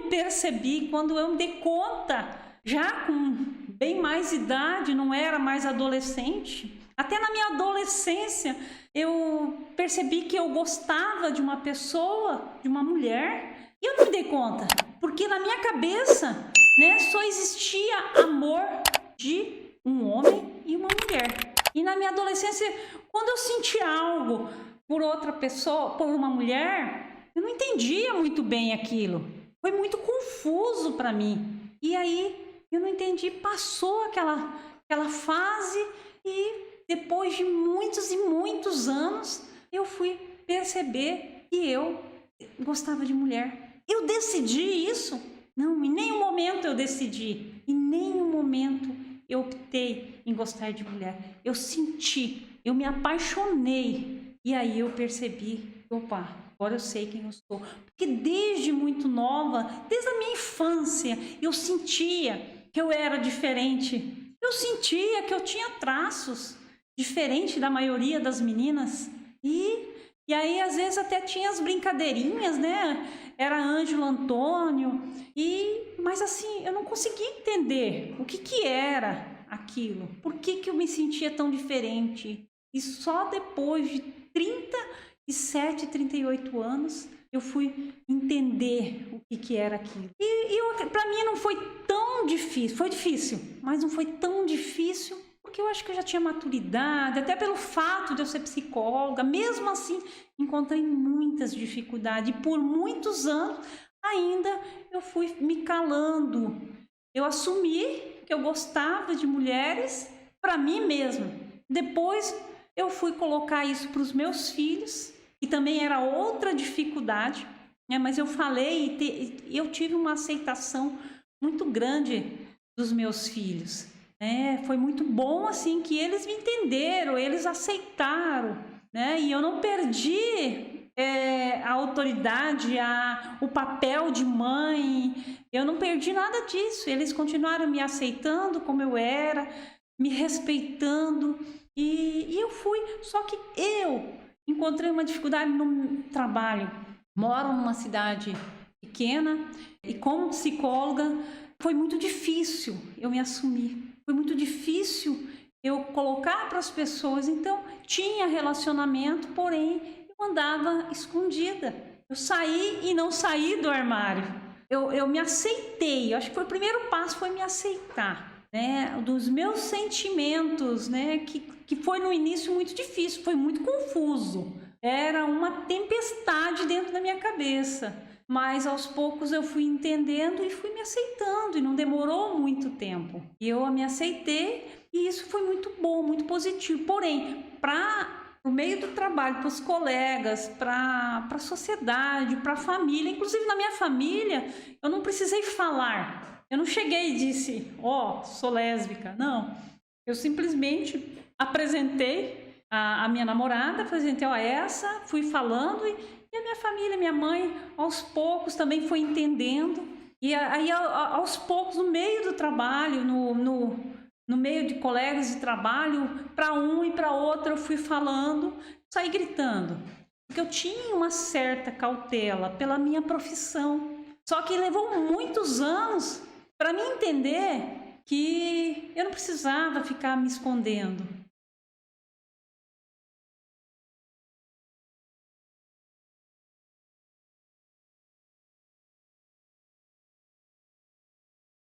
percebi, quando eu me dei conta, já com bem mais idade, não era mais adolescente, até na minha adolescência, eu percebi que eu gostava de uma pessoa, de uma mulher, e eu não me dei conta, porque na minha cabeça, né, só existia amor de um homem e uma mulher. E na minha adolescência, quando eu senti algo por outra pessoa, por uma mulher, eu não entendia muito bem aquilo. Foi muito confuso para mim. E aí eu não entendi, passou aquela fase e depois de muitos e muitos anos eu fui perceber que eu gostava de mulher. Eu decidi isso? Não, em nenhum momento eu decidi. Em nenhum momento eu optei em gostar de mulher. Eu senti, eu me apaixonei. E aí eu percebi, opa, agora eu sei quem eu sou. Porque desde muito nova, desde a minha infância, eu sentia que eu era diferente. Eu sentia que eu tinha traços diferentes da maioria das meninas. E aí, às vezes, até tinha as brincadeirinhas, né? Era Ângelo Antônio. Mas assim, eu não conseguia entender o que era aquilo. Por que eu me sentia tão diferente? E só depois de 37, 38 anos, eu fui entender o que era aquilo. Para mim não foi tão difícil. Foi difícil, mas não foi tão difícil, porque eu acho que eu já tinha maturidade, até pelo fato de eu ser psicóloga. Mesmo assim, encontrei muitas dificuldades. E por muitos anos, ainda eu fui me calando. Eu assumi que eu gostava de mulheres para mim mesma. Depois eu fui colocar isso para os meus filhos, e também era outra dificuldade, né? Mas eu falei e eu tive uma aceitação muito grande dos meus filhos. Foi muito bom assim que eles me entenderam, eles aceitaram, né? E eu não perdi a autoridade, o papel de mãe, eu não perdi nada disso. Eles continuaram me aceitando como eu era, me respeitando, e eu fui. Só que eu encontrei uma dificuldade no trabalho. Moro numa cidade pequena e como psicóloga foi muito difícil eu me assumir. Foi muito difícil eu colocar para as pessoas. Então, tinha relacionamento, porém, eu andava escondida. Eu saí e não saí do armário. Eu me aceitei. Eu acho que foi o primeiro passo, foi me aceitar, né? Dos meus sentimentos, né? Que foi no início muito difícil, foi muito confuso. Era uma tempestade dentro da minha cabeça. Mas aos poucos eu fui entendendo e fui me aceitando, e não demorou muito tempo. E eu me aceitei, e isso foi muito bom, muito positivo. Porém, no meio do trabalho, para os colegas, para a sociedade, para a família, inclusive na minha família, eu não precisei falar. Eu não cheguei e disse, sou lésbica. Não, eu simplesmente apresentei a minha namorada, apresentei essa, fui falando, e a minha família, minha mãe, aos poucos também foi entendendo. E aí, aos poucos, no meio do trabalho, no meio de colegas de trabalho, para um e para outro, eu fui falando, saí gritando. Porque eu tinha uma certa cautela pela minha profissão. Só que levou muitos anos para mim entender que eu não precisava ficar me escondendo.